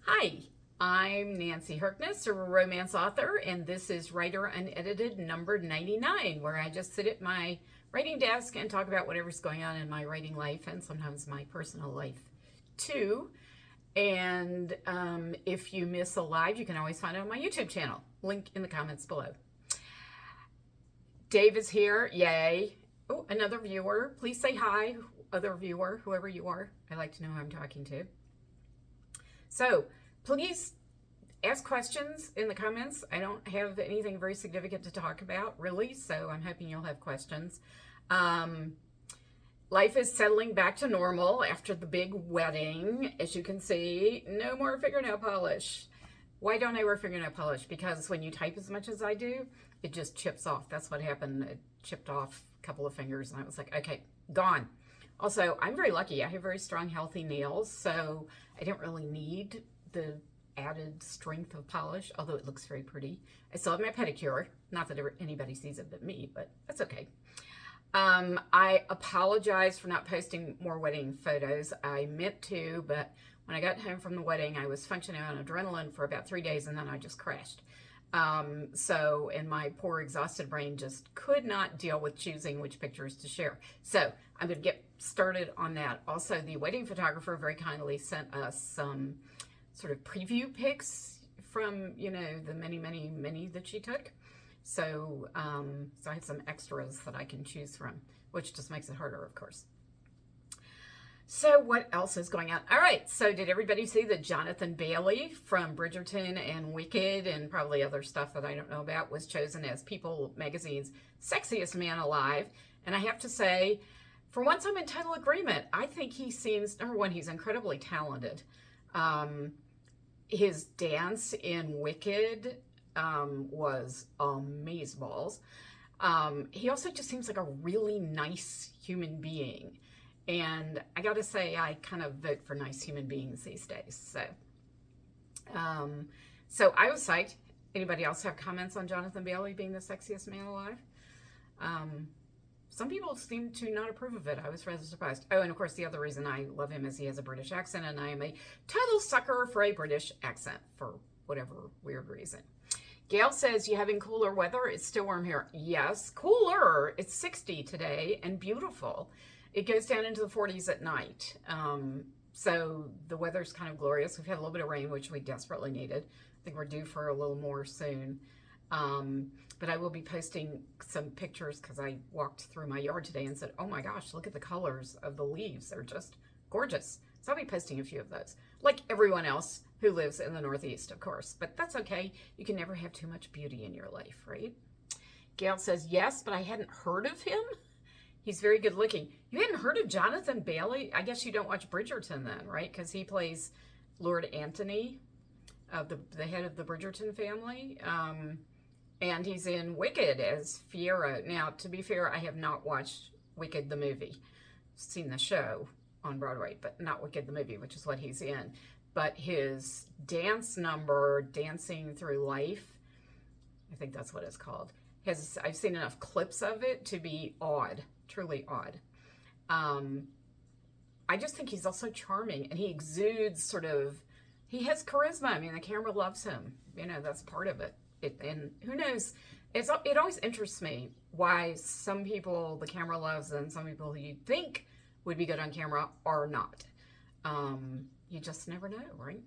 Hi, I'm Nancy Harkness, a romance author, and this is Writer Unedited number 99, where I just sit at my writing desk and talk about whatever's going on in my writing life and sometimes my personal life too. And if you miss a live, you can always find it on my YouTube channel. Link in the comments below. Dave is here. Yay. Oh, another viewer. Please say hi, other viewer, whoever you are. I like to know who I'm talking to. So please ask questions in the comments. I don't have anything very significant to talk about, really, so I'm hoping you'll have questions. Life is settling back to normal after the big wedding. As you can see, no more fingernail polish. Why don't I wear fingernail polish? Because when you type as much as I do, it just chips off. That's what happened. It chipped off a couple of fingers, and I was like, okay, gone. Also, I'm very lucky. I have very strong, healthy nails, so I don't really need the added strength of polish, although it looks very pretty. I still have my pedicure. Not that anybody sees it but me, but that's okay. I apologize for not posting more wedding photos. I meant to, but when I got home from the wedding, I was functioning on adrenaline for about 3 days, and then I just crashed. And my poor exhausted brain just could not deal with choosing which pictures to share. So I'm going to get started on that. Also, the wedding photographer very kindly sent us some sort of preview pics from, the many that she took. So, so I have some extras that I can choose from, which just makes it harder, of course. So what else is going on? All right, so did everybody see that Jonathan Bailey from Bridgerton and Wicked and probably other stuff that I don't know about was chosen as People Magazine's sexiest man alive? And I have to say, for once I'm in total agreement. I think he seems, number one, he's incredibly talented. His dance in Wicked was amazeballs. He also just seems like a really nice human being. And I got to say, I kind of vote for nice human beings these days. So I was psyched. Anybody else have comments on Jonathan Bailey being the sexiest man alive? Some people seem to not approve of it. I was rather surprised. Oh, and of course, the other reason I love him is he has a British accent, and I am a total sucker for a British accent for whatever weird reason. Gail says, you having cooler weather? It's still warm here. Yes, cooler. It's 60 today and beautiful. It goes down into the 40s at night. So the weather's kind of glorious. We've had a little bit of rain, which we desperately needed. I think we're due for a little more soon. But I will be posting some pictures because I walked through my yard today and said, oh my gosh, look at the colors of the leaves. They're just gorgeous. So I'll be posting a few of those, like everyone else who lives in the Northeast, of course. But that's okay. You can never have too much beauty in your life, right? Gail says, yes, but I hadn't heard of him. He's very good looking. You hadn't heard of Jonathan Bailey? I guess you don't watch Bridgerton then, right? Because he plays Lord Antony, the head of the Bridgerton family. And he's in Wicked as Fiero. Now, to be fair, I have not watched Wicked the movie. Seen the show on Broadway, but not Wicked the movie, which is what he's in. But his dance number, Dancing Through Life, I think that's what it's called, I've seen enough clips of it to be odd, truly odd. I just think he's also charming, and he exudes he has charisma. I mean, the camera loves him. That's part of it. And who knows, it always interests me why some people the camera loves and some people who you think would be good on camera are not. You just never know, right?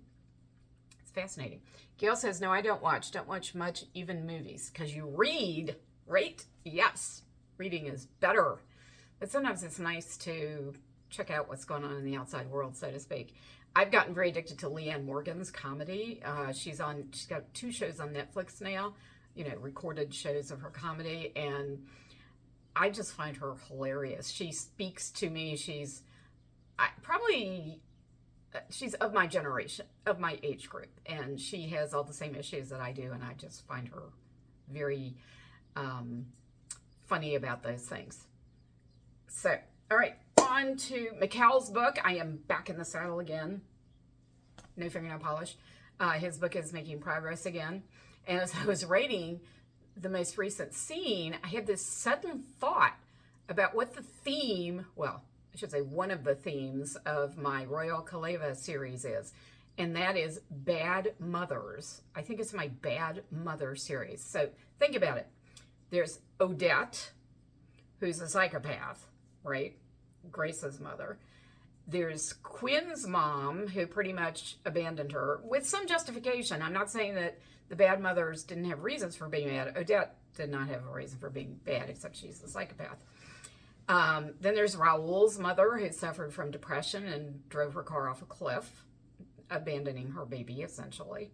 It's fascinating. Gail says, no, I don't watch much, even movies, because you read, right? Yes, reading is better. But sometimes it's nice to check out what's going on in the outside world, so to speak. I've gotten very addicted to Leanne Morgan's comedy. She's got 2 shows on Netflix now, recorded shows of her comedy, and I just find her hilarious. She speaks to me. She's of my generation, of my age group, and she has all the same issues that I do, and I just find her very funny about those things. So, all right, on to Mikhail's book. I am back in the saddle again. No fingernail polish. His book is making progress again. And as I was writing the most recent scene, I had this sudden thought about what the theme, well, I should say one of the themes of my Royal Kaleva series is. and that is Bad Mothers. I think it's my Bad Mother series. So think about it. There's Odette, who's a psychopath, right? Grace's mother. There's Quinn's mom, who pretty much abandoned her with some justification. I'm not saying that the bad mothers didn't have reasons for being bad. Odette did not have a reason for being bad, except she's a psychopath. Then there's Raoul's mother, who suffered from depression and drove her car off a cliff, abandoning her baby, essentially.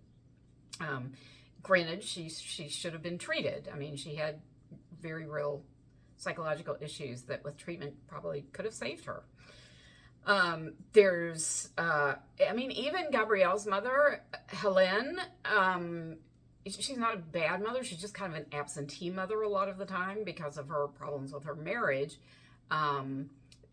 Granted, she should have been treated. I mean, she had very real psychological issues that with treatment probably could have saved her. There's, even Gabrielle's mother, Helene, she's not a bad mother. She's just kind of an absentee mother a lot of the time because of her problems with her marriage.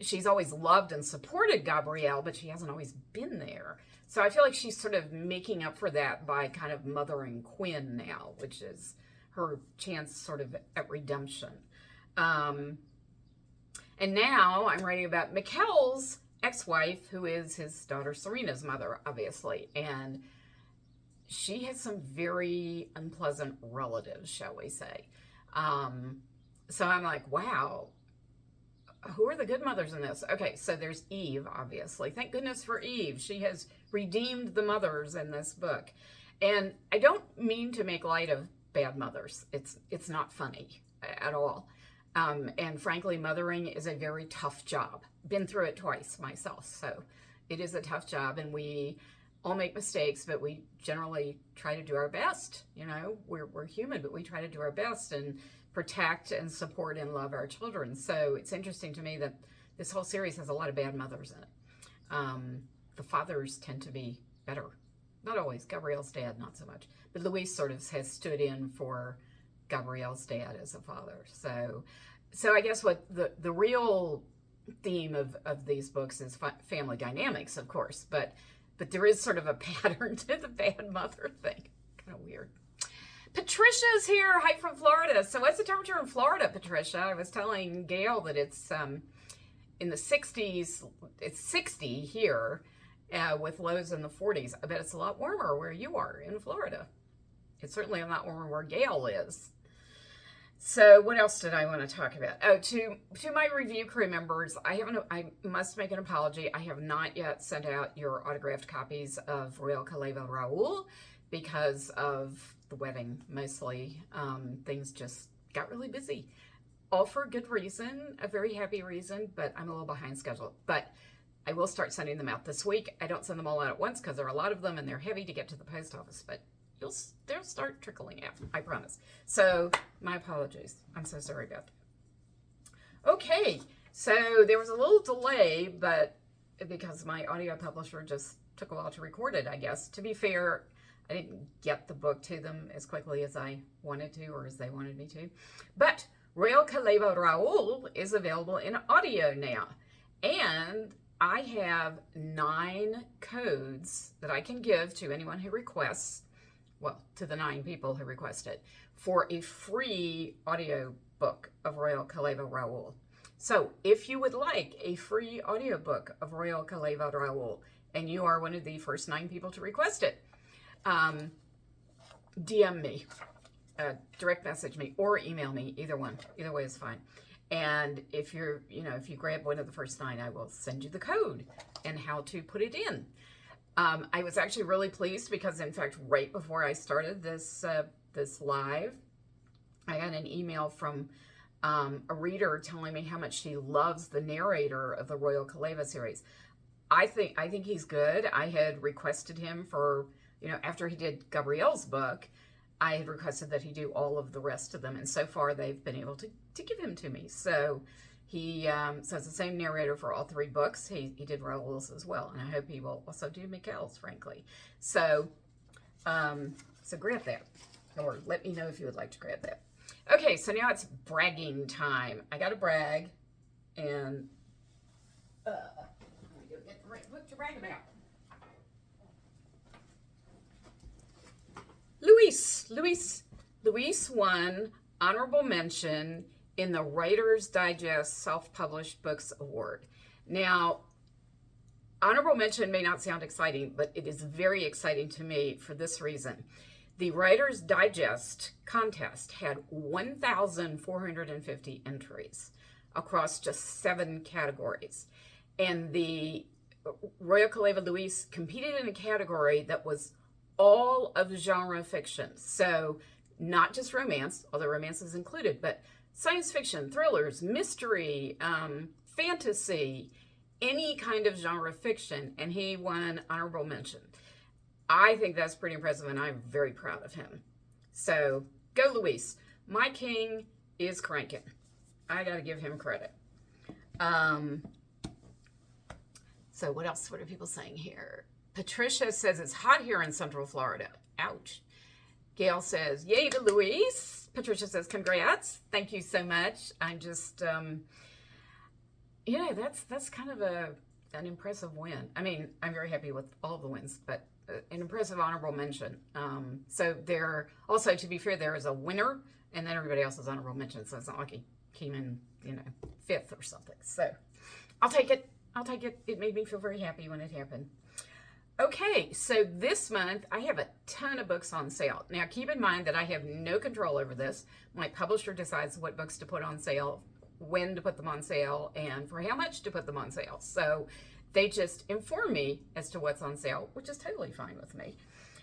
She's always loved and supported Gabrielle, but she hasn't always been there. So I feel like she's sort of making up for that by kind of mothering Quinn now, which is her chance sort of at redemption. And now I'm writing about Mikkel's ex-wife, who is his daughter Serena's mother, obviously. And she has some very unpleasant relatives, shall we say. So I'm like, wow, who are the good mothers in this? Okay, so there's Eve, obviously. Thank goodness for Eve. She has redeemed the mothers in this book. And I don't mean to make light of bad mothers. It's not funny at all. And frankly, mothering is a very tough job. Been through it twice myself, so it is a tough job, and we all make mistakes, but we generally try to do our best. You know, we're human, but we try to do our best and protect and support and love our children. So it's interesting to me that this whole series has a lot of bad mothers in it. The fathers tend to be better. Not always. Gabrielle's dad, not so much. But Luis sort of has stood in for Gabrielle's dad as a father. So I guess what the real theme of these books is family dynamics, of course, but there is sort of a pattern to the bad mother thing. Kind of weird. Patricia's here. Hi from Florida. So what's the temperature in Florida, Patricia? I was telling Gail that it's in the 60s. It's 60 here with lows in the 40s. I bet it's a lot warmer where you are in Florida. It's certainly a lot warmer where Gail is. So what else did I want to talk about? Oh, to my review crew members, I must make an apology. I have not yet sent out your autographed copies of Royal Caleva Raoul because of the wedding, mostly. Things just got really busy. All for a good reason, a very happy reason, but I'm a little behind schedule. But I will start sending them out this week. I don't send them all out at once because there are a lot of them and they're heavy to get to the post office, but they'll start trickling out, I promise. So my apologies. I'm so sorry about that. Okay, so there was a little delay, but because my audio publisher just took a while to record it, I guess. To be fair, I didn't get the book to them as quickly as I wanted to or as they wanted me to. But Royal Caleva Raoul is available in audio now. And I have 9 codes that I can give to anyone who requests, well, to the 9 people who request it, for a free audio book of Royal Caleva Raoul. So if you would like a free audiobook of Royal Caleva Raoul, and you are one of the first 9 people to request it, DM me, direct message me, or email me, either one. Either way is fine. And if you grab one of the first 9, I will send you the code and how to put it in. I was actually really pleased because, in fact, right before I started this live, I got an email from a reader telling me how much she loves the narrator of the Royal Caleva series. I think he's good. I had requested him for, after he did Gabrielle's book, I had requested that he do all of the rest of them, and so far they've been able to give him to me. So so it's the same narrator for all 3 books. He did Raoul's as well, and I hope he will also do Mikkel's, frankly. So grab that, or let me know if you would like to grab that. Okay, so now it's bragging time. I got to brag, and let me go get the right book to brag about. Luis won honorable mention in the Writer's Digest Self-Published Books Award. Now, honorable mention may not sound exciting, but it is very exciting to me for this reason. The Writer's Digest contest had 1,450 entries across just 7 categories. And the Royal Caleva Louise competed in a category that was all of genre fiction. So not just romance, although romance is included, but science fiction, thrillers, mystery, fantasy, any kind of genre fiction. And he won honorable mention. I think that's pretty impressive, and I'm very proud of him. So, go Luis. My king is cranking. I got to give him credit. So, what else? What are people saying here? Patricia says it's hot here in Central Florida. Ouch. Gail says, yay to Luis. Patricia says, congrats. Thank you so much. I'm just, that's kind of an impressive win. I mean, I'm very happy with all the wins, but an impressive honorable mention. So there, also to be fair, there is a winner, and then everybody else is honorable mention. So it's not like he came in, 5th or something. So I'll take it. It made me feel very happy when it happened. Okay, so this month I have a ton of books on sale. Now keep in mind that I have no control over this. My publisher decides what books to put on sale, when to put them on sale, and for how much to put them on sale. So they just inform me as to what's on sale, which is totally fine with me.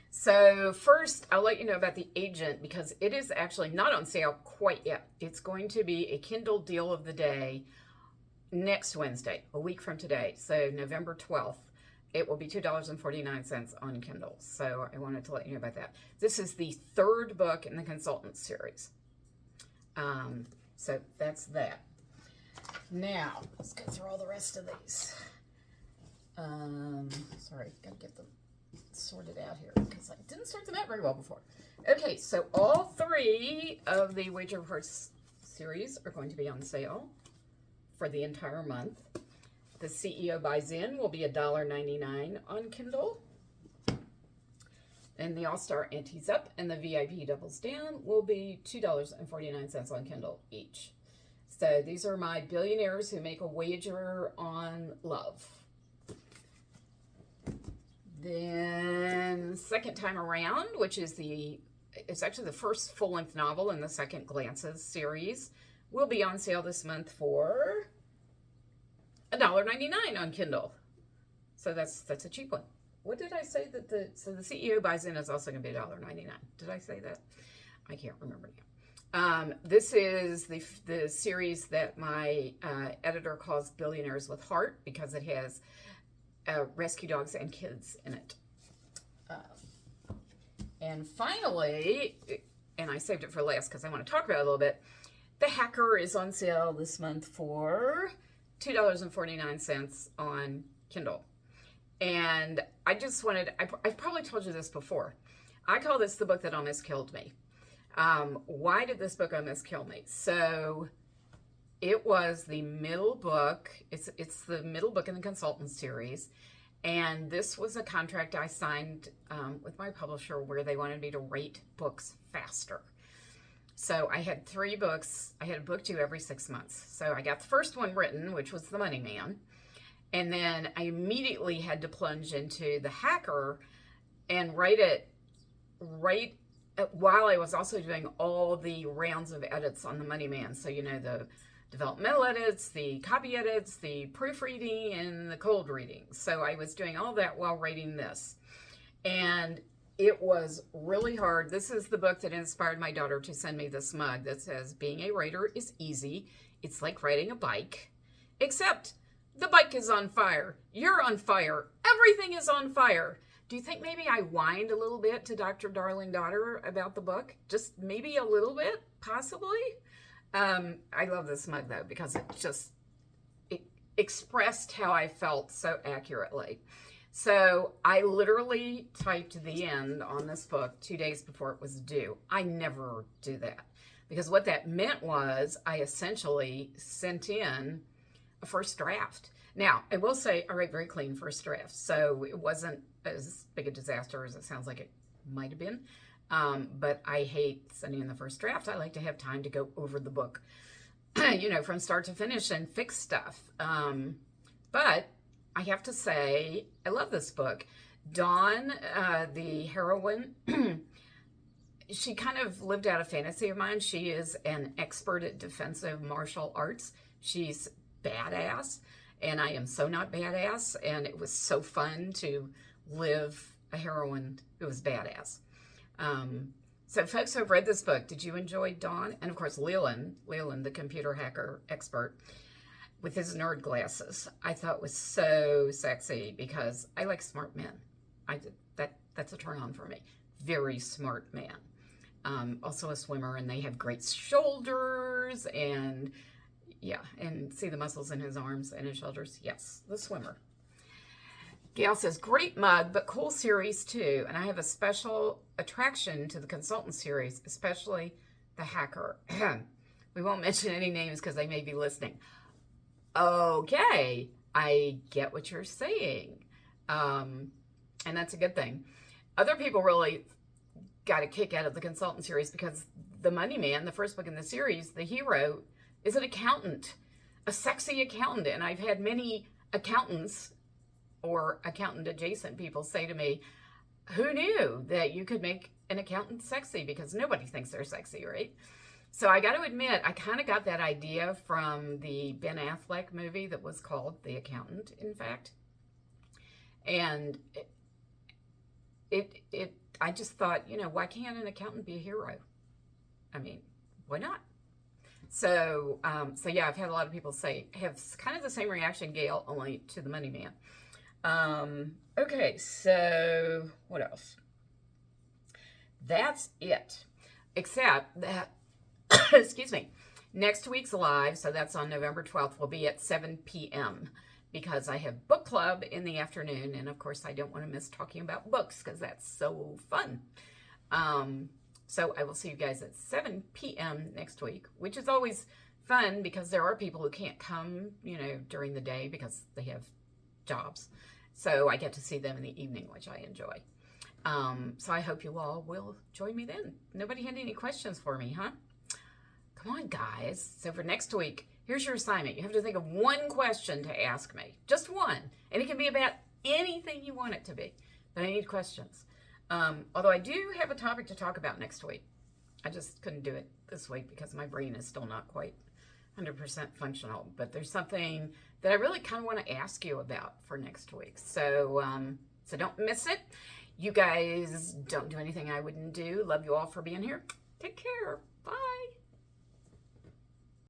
So first, I'll let you know about The Agent, because it is actually not on sale quite yet. It's going to be a Kindle deal of the day next Wednesday, a week from today, so November 12th. It will be $2.49 on Kindle. So I wanted to let you know about that. This is the 3rd book in the Consultant series. So that's that. Now, let's go through all the rest of these. Sorry, gotta get them sorted out here because I didn't sort them out very well before. Okay, so all 3 of the Wager Reports series are going to be on sale for the entire month. The CEO Buys In will be $1.99 on Kindle. And the All-Star Antes Up and the VIP Doubles Down will be $2.49 on Kindle each. So these are my billionaires who make a wager on love. Then Second Time Around, which is it's actually the first full-length novel in the Second Glances series, will be on sale this month for $1.99 on Kindle. So that's a cheap one. What did I say that the CEO Buys In is also going to be $1.99? Did I say that? I can't remember now. This is the series that my editor calls Billionaires with Heart, because it has rescue dogs and kids in it. And finally, and I saved it for last because I want to talk about it a little bit, The Hacker is on sale this month for $2.49 on Kindle. And I just wanted, I've probably told you this before. I call this the book that almost killed me. Why did this book almost kill me? So it was the middle book. It's the middle book in the Consultant series. And this was a contract I signed with my publisher where they wanted me to rate books faster. So I had 3 books. I had a book due every 6 months. So I got the first one written, which was The Money Man. And then I immediately had to plunge into The Hacker and write it right while I was also doing all the rounds of edits on The Money Man. So, the developmental edits, the copy edits, the proofreading, and the cold reading. So I was doing all that while writing this. And it was really hard. This is the book that inspired my daughter to send me this mug that says, being a writer is easy. It's like riding a bike, except the bike is on fire. You're on fire. Everything is on fire. Do you think maybe I whined a little bit to Dr. Darling Daughter about the book? Just maybe a little bit, possibly. I love this mug though, because it expressed how I felt so accurately. So I literally typed the end on this book 2 days before it was due. I never do that, because what that meant was I essentially sent in a first draft. Now, I will say I write very clean first drafts, so it wasn't as big a disaster as it sounds like it might have been. But I hate sending in the first draft. I like to have time to go over the book, from start to finish and fix stuff. But I have to say, I love this book. Dawn, the heroine, she kind of lived out a fantasy of mine. She is an expert at defensive martial arts. She's badass, and I am so not badass, and it was so fun to live a heroine who was badass. So folks who have read this book, did you enjoy Dawn? And of course, Leland, the computer hacker expert, with his nerd glasses, I thought was so sexy because I like smart men. That's a turn on for me. Very smart man. Also a swimmer, and they have great shoulders, and yeah, and see the muscles in his arms and his shoulders. Yes, the swimmer. Gail says, great mug, but cool series too. And I have a special attraction to the consultant series, especially the hacker. We won't mention any names because they may be listening. Okay, I get what you're saying. And that's a good thing. Other people really got a kick out of the consultant series because the money man, the first book in the series, the hero, is an accountant, a sexy accountant. And I've had many accountants or accountant adjacent people say to me, who knew that you could make an accountant sexy? Because nobody thinks they're sexy, right? So I got to admit, I kind of got that idea from the Ben Affleck movie that was called The Accountant, in fact. And I just thought, why can't an accountant be a hero? I mean, why not? So yeah, I've had a lot of people have kind of the same reaction, Gail, only to the money man. Okay, so what else? That's it. Except that, excuse me, next week's live, so that's on November 12th, will be at 7 p.m. because I have book club in the afternoon, and of course I don't want to miss talking about books because that's so fun. So I will see you guys at 7 p.m. next week, which is always fun because there are people who can't come, during the day because they have jobs. So I get to see them in the evening, which I enjoy. So I hope you all will join me then. Nobody had any questions for me, huh? Come on, guys. So for next week, here's your assignment. You have to think of one question to ask me. Just one. And it can be about anything you want it to be. But I need questions. Although I do have a topic to talk about next week. I just couldn't do it this week because my brain is still not quite 100% functional. But there's something that I really kind of want to ask you about for next week. So don't miss it. You guys don't do anything I wouldn't do. Love you all for being here. Take care. Bye.